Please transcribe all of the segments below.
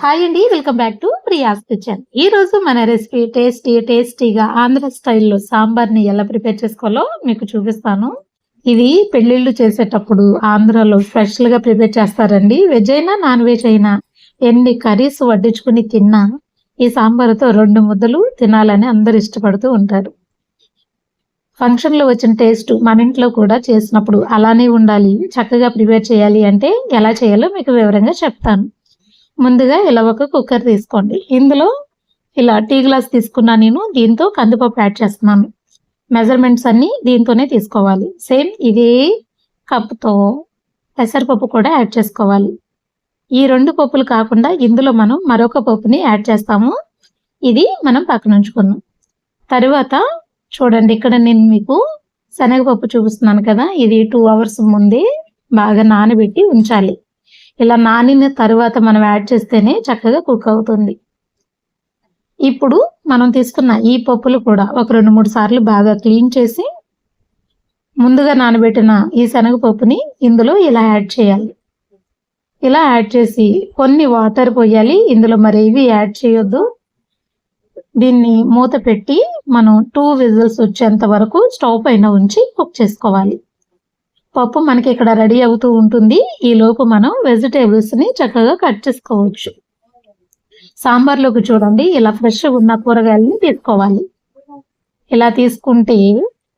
Hi అండి, welcome back to Priya's kitchen. ఈ రోజు మన రెసిపీ టేస్టీగా ఆంధ్ర స్టైల్లో సాంబార్ని ఎలా ప్రిపేర్ చేసుకోవాలో మీకు చూపిస్తాను. ఇది పెళ్లిళ్ళు చేసేటప్పుడు ఆంధ్రాలో స్పెషల్ గా ప్రిపేర్ చేస్తారండి. వెజ్ అయినా నాన్ వెజ్ అయినా ఎన్ని కర్రీస్ వడ్డించుకుని తిన్నా ఈ సాంబార్తో 2 ముద్దలు తినాలని అందరు ఇష్టపడుతూ ఉంటారు. ఫంక్షన్ లో వచ్చిన టేస్ట్ మన ఇంట్లో కూడా చేసినప్పుడు అలానే ఉండాలి, చక్కగా ప్రిపేర్ చేయాలి అంటే ఎలా చేయాలో మీకు వివరంగా చెప్తాను. ముందుగా ఇలా ఒక కుక్కర్ తీసుకోండి. ఇందులో ఇలా టీ గ్లాస్ తీసుకున్నా నేను. దీంతో కందిపప్పు యాడ్ చేస్తున్నాను. మెజర్మెంట్స్ అన్ని దీంతోనే తీసుకోవాలి. సేమ్ ఇదే కప్తో పెసరపప్పు కూడా యాడ్ చేసుకోవాలి. ఈ 2 పప్పులు కాకుండా ఇందులో మనం మరొక పప్పుని యాడ్ చేస్తాము. ఇది మనం పక్కన ఉంచుకుందాం. తరువాత చూడండి, ఇక్కడ నేను మీకు శనగపప్పు చూపిస్తున్నాను కదా, ఇది 2 అవర్స్ ముందే బాగా నానబెట్టి ఉంచాలి. ఇలా నానిన తర్వాత మనం యాడ్ చేస్తేనే చక్కగా కుక్ అవుతుంది. ఇప్పుడు మనం తీసుకున్న ఈ పప్పులు కూడా ఒక 2-3 సార్లు బాగా క్లీన్ చేసి ముందుగా నానబెట్టిన ఈ శనగపప్పుని ఇందులో ఇలా యాడ్ చేయాలి. ఇలా యాడ్ చేసి కొన్ని వాటర్ పోయాలి. ఇందులో మరేవి యాడ్ చేయొద్దు. దీన్ని మూత పెట్టి మనం 2 విజిల్స్ వచ్చేంత వరకు స్టవ్ పైన ఉంచి కుక్ చేసుకోవాలి. పప్పు మనకి ఇక్కడ రెడీ అవుతూ ఉంటుంది. ఈ లోపు మనం వెజిటేబుల్స్ ని చక్కగా కట్ చేసుకోవచ్చు. సాంబార్లోకి చూడండి, ఇలా ఫ్రెష్ ఉన్న కూరగాయలని తీసుకోవాలి. ఇలా తీసుకుంటే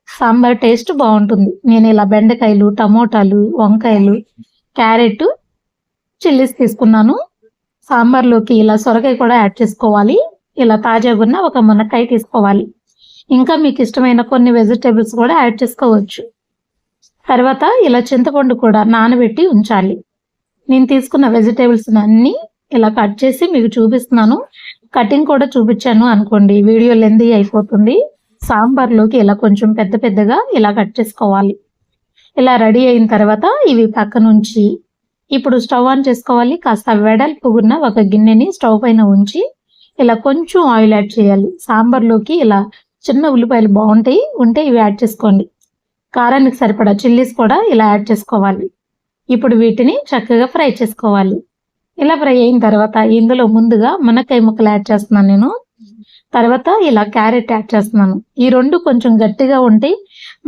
సాంబార్ టేస్ట్ బాగుంటుంది. నేను ఇలా బెండకాయలు, టమోటాలు, వంకాయలు, క్యారెట్, చిల్లీస్ తీసుకున్నాను. సాంబార్లోకి ఇలా సొరకాయ కూడా యాడ్ చేసుకోవాలి. ఇలా తాజాగా ఉన్న ఒక మునక్కాయ తీసుకోవాలి. ఇంకా మీకు ఇష్టమైన కొన్ని వెజిటేబుల్స్ కూడా యాడ్ చేసుకోవచ్చు. తర్వాత ఇలా చింతపండు కూడా నానబెట్టి ఉంచాలి. నేను తీసుకున్న వెజిటేబుల్స్ అన్ని ఇలా కట్ చేసి మీకు చూపిస్తున్నాను. కటింగ్ కూడా చూపించాను అనుకోండి, వీడియో లెంతీ అయిపోతుంది. సాంబార్లోకి ఇలా కొంచెం పెద్దగా ఇలా కట్ చేసుకోవాలి. ఇలా రెడీ అయిన తర్వాత ఇవి పక్కన ఉంచి ఇప్పుడు స్టవ్ ఆన్ చేసుకోవాలి. కాస్త వెడల్పుగున్న ఒక గిన్నెని స్టవ్ పైన ఉంచి ఇలా కొంచెం ఆయిల్ యాడ్ చేయాలి. సాంబార్లోకి ఇలా చిన్న ఉల్లిపాయలు బాగుంటాయి, ఉంటే ఇవి యాడ్ చేసుకోండి. కారానికి సరిపడా చిల్లీస్ కూడా ఇలా యాడ్ చేసుకోవాలి. ఇప్పుడు వీటిని చక్కగా ఫ్రై చేసుకోవాలి. ఇలా ఫ్రై అయిన తర్వాత ఇందులో ముందుగా మునక్కాయ ముక్కలు యాడ్ చేస్తున్నాను నేను. తర్వాత ఇలా క్యారెట్ యాడ్ చేస్తున్నాను. ఈ 2 కొంచెం గట్టిగా ఉంటే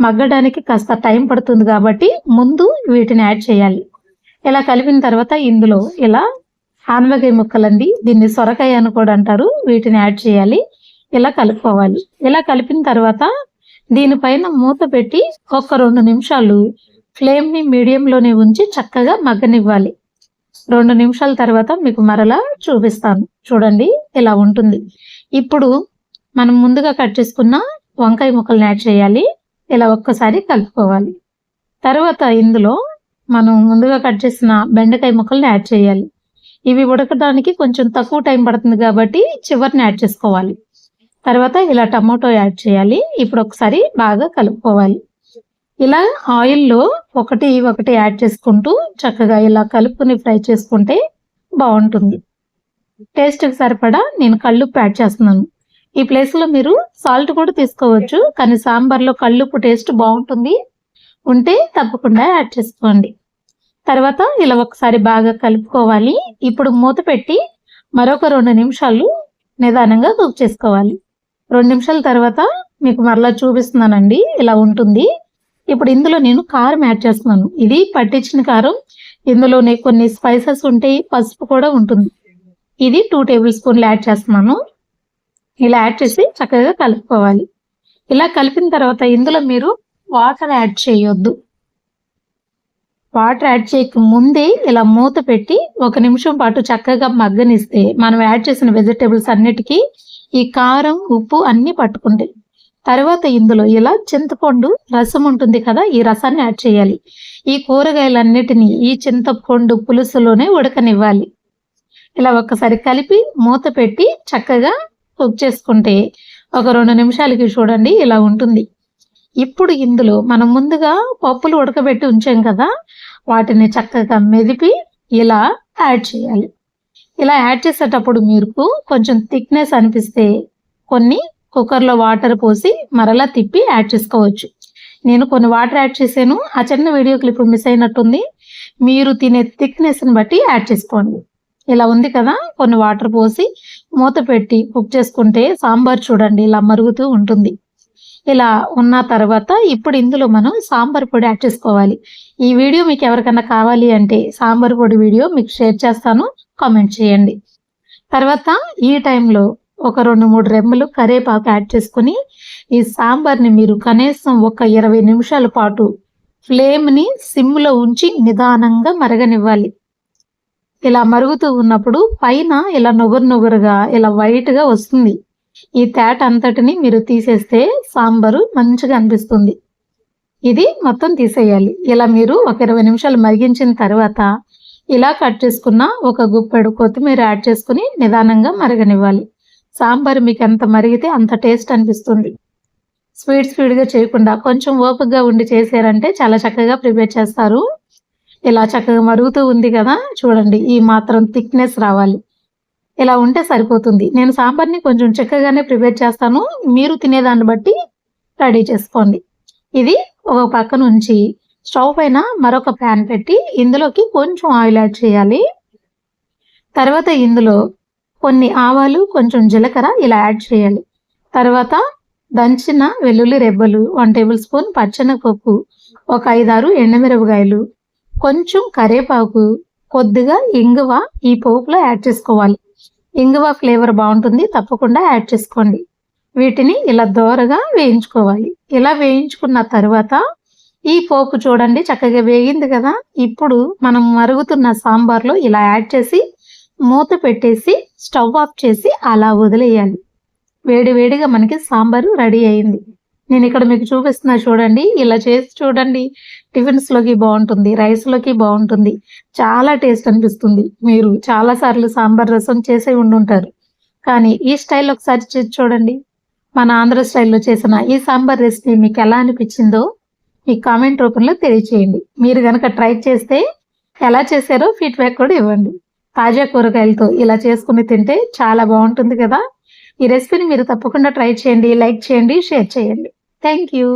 మగ్గడానికి కాస్త టైం పడుతుంది కాబట్టి ముందు వీటిని యాడ్ చేయాలి. ఇలా కలిపిన తర్వాత ఇందులో ఇలా ఆనపకాయ ముక్కలండి, దీన్ని సొరకాయ అని కూడా అంటారు, వీటిని యాడ్ చేయాలి. ఇలా కలుపుకోవాలి. ఇలా కలిపిన తర్వాత దీనిపైన మూత పెట్టి ఒక 2 నిమిషాలు ఫ్లేమ్ని మీడియంలోనే ఉంచి చక్కగా మగ్గనివ్వాలి. 2 నిమిషాల తర్వాత మీకు మరలా చూపిస్తాను. చూడండి, ఇలా ఉంటుంది. ఇప్పుడు మనం ముందుగా కట్ చేసుకున్న వంకాయ ముక్కల్ని యాడ్ చేయాలి. ఇలా ఒక్కసారి కలుపుకోవాలి. తర్వాత ఇందులో మనం ముందుగా కట్ చేసిన బెండకాయ ముక్కల్ని యాడ్ చేయాలి. ఇవి ఉడకడానికి కొంచెం తక్కువ టైం పడుతుంది కాబట్టి చివరిని యాడ్ చేసుకోవాలి. తర్వాత ఇలా టమాటో యాడ్ చేయాలి. ఇప్పుడు ఒకసారి బాగా కలుపుకోవాలి. ఇలా ఆయిల్లో ఒకటి యాడ్ చేసుకుంటూ చక్కగా ఇలా కలుపుకుని ఫ్రై చేసుకుంటే బాగుంటుంది. టేస్ట్కి సరిపడా నేను కల్లుప్పు యాడ్ చేస్తున్నాను. ఈ ప్లేస్లో మీరు సాల్ట్ కూడా తీసుకోవచ్చు, కానీ సాంబార్లో కల్లుప్పు టేస్ట్ బాగుంటుంది, ఉంటే తప్పకుండా యాడ్ చేసుకోండి. తర్వాత ఇలా ఒకసారి బాగా కలుపుకోవాలి. ఇప్పుడు మూత పెట్టి మరొక 2 నిమిషాలు నిదానంగా కుక్ చేసుకోవాలి. 2 నిమిషాల తర్వాత మీకు మరలా చూపిస్తున్నానండి. ఇలా ఉంటుంది. ఇప్పుడు ఇందులో నేను కారం యాడ్ చేస్తున్నాను. ఇది పట్టించిన కారం. ఇందులోనే కొన్ని స్పైసెస్ ఉంటాయి, పసుపు కూడా ఉంటుంది. ఇది 2 టేబుల్ స్పూన్లు యాడ్ చేస్తున్నాను. ఇలా యాడ్ చేసి చక్కగా కలుపుకోవాలి. ఇలా కలిపిన తర్వాత ఇందులో మీరు వాటర్ యాడ్ చేయొద్దు. వాటర్ యాడ్ చేయక ముందే ఇలా మూత పెట్టి 1 నిమిషం పాటు చక్కగా మగ్గనిస్తే మనం యాడ్ చేసిన వెజిటేబుల్స్ అన్నిటికీ ఈ కారం, ఉప్పు అన్ని పట్టుకుంటాయి. తర్వాత ఇందులో ఇలా చింతపండు రసం ఉంటుంది కదా, ఈ రసాన్ని యాడ్ చేయాలి. ఈ కూరగాయలన్నిటినీ ఈ చింతపండు పులుసులోనే ఉడకనివ్వాలి. ఇలా ఒక్కసారి కలిపి మూత పెట్టి చక్కగా కుక్ చేసుకుంటే ఒక 2 నిమిషాలకి చూడండి ఇలా ఉంటుంది. ఇప్పుడు ఇందులో మనం ముందుగా పప్పులు ఉడకబెట్టి ఉంచాం కదా, వాటిని చక్కగా మెదిపి ఇలా యాడ్ చేయాలి. ఇలా యాడ్ చేసేటప్పుడు మీకు కొంచెం థిక్నెస్ అనిపిస్తే కొన్ని కుక్కర్లో వాటర్ పోసి మరలా తిప్పి యాడ్ చేసుకోవచ్చు. నేను కొన్ని వాటర్ యాడ్ చేశాను. ఆ చిన్న వీడియో క్లిప్ మిస్ అయినట్టుంది. మీరు తినే థిక్నెస్ని బట్టి యాడ్ చేసుకోండి. ఇలా ఉంది కదా, కొన్ని వాటర్ పోసి మూత పెట్టి కుక్ చేసుకుంటే సాంబార్ చూడండి ఇలా మరుగుతూ ఉంటుంది. ఇలా ఉన్న తర్వాత ఇప్పుడు ఇందులో మనం సాంబార్ పొడి యాడ్ చేసుకోవాలి. ఈ వీడియో మీకు ఎవరికన్నా కావాలి అంటే సాంబార్ పొడి వీడియో మీకు షేర్ చేస్తాను, కామెంట్ చేయండి. తర్వాత ఈ టైంలో ఒక 2-3 రెమ్మలు కరివేపాకు యాడ్ చేసుకుని ఈ సాంబార్ని మీరు కనీసం ఒక 20 నిమిషాల పాటు ఫ్లేమ్ని సిమ్లో ఉంచి నిదానంగా మరగనివ్వాలి. ఇలా మరుగుతూ ఉన్నప్పుడు పైన ఇలా నొగరుగా ఇలా వైట్గా వస్తుంది. ఈ తేట అంతటిని మీరు తీసేస్తే సాంబారు మంచిగా అనిపిస్తుంది. ఇది మొత్తం తీసేయాలి. ఇలా మీరు ఒక 20 నిమిషాలు మరిగించిన తర్వాత ఇలా కట్ చేసుకున్న ఒక గుప్పెడు కొత్తిమీర యాడ్ చేసుకుని నిదానంగా మరగనివ్వాలి. సాంబార్ మీకు ఎంత మరిగితే అంత టేస్ట్ అనిపిస్తుంది. స్పీడ్గా చేయకుండా కొంచెం ఓపికగా ఉండి చేశారంటే చాలా చక్కగా ప్రిపేర్ చేస్తారు. ఇలా చక్కగా మరుగుతూ ఉంది కదా, చూడండి ఈ మాత్రం థిక్నెస్ రావాలి. ఇలా ఉంటే సరిపోతుంది. నేను సాంబార్ని కొంచెం చిక్కగానే ప్రిపేర్ చేస్తాను, మీరు తినేదాన్ని బట్టి రెడీ చేసుకోండి. ఇది ఒక పక్క నుంచి స్టవ్ పైన మరొక ప్యాన్ పెట్టి ఇందులోకి కొంచెం ఆయిల్ యాడ్ చేయాలి. తర్వాత ఇందులో కొన్ని ఆవాలు, కొంచెం జీలకర్ర ఇలా యాడ్ చేయాలి. తర్వాత దంచిన వెల్లుల్లి రెబ్బలు, 1 టేబుల్ స్పూన్ పచ్చెనగపప్పు, ఒక 5-6 ఎండుమిరపకాయలు, కొంచెం కరివేపాకు, కొద్దిగా ఇంగువ ఈ పోపులో యాడ్ చేసుకోవాలి. ఇంగువ ఫ్లేవర్ బాగుంటుంది, తప్పకుండా యాడ్ చేసుకోండి. వీటిని ఇలా దోరగా వేయించుకోవాలి. ఇలా వేయించుకున్న తర్వాత ఈ పోపు చూడండి చక్కగా వేగింది కదా, ఇప్పుడు మనం మరుగుతున్న సాంబార్లో ఇలా యాడ్ చేసి మూత పెట్టేసి స్టవ్ ఆఫ్ చేసి అలా వదిలేయాలి. వేడివేడిగా మనకి సాంబారు రెడీ అయింది. నేను ఇక్కడ మీకు చూపిస్తున్నా చూడండి, ఇలా చేసి చూడండి. టిఫిన్స్లోకి బాగుంటుంది, రైస్లోకి బాగుంటుంది, చాలా టేస్ట్ అనిపిస్తుంది. మీరు చాలాసార్లు సాంబార్ రసం చేసే ఉండుంటారు, కానీ ఈ స్టైల్ ఒకసారి చేసి చూడండి. మన ఆంధ్ర స్టైల్లో చేసిన ఈ సాంబార్ రెసిపీ మీకు ఎలా అనిపించిందో మీ కామెంట్ రూపంలో తెలియచేయండి. మీరు కనుక ట్రై చేస్తే ఎలా చేశారో ఫీడ్బ్యాక్ కూడా ఇవ్వండి. తాజా కూరగాయలతో ఇలా చేసుకుని తింటే చాలా బాగుంటుంది కదా. ఈ రెసిపీని మీరు తప్పకుండా ట్రై చేయండి, లైక్ చేయండి, షేర్ చేయండి. Thank you.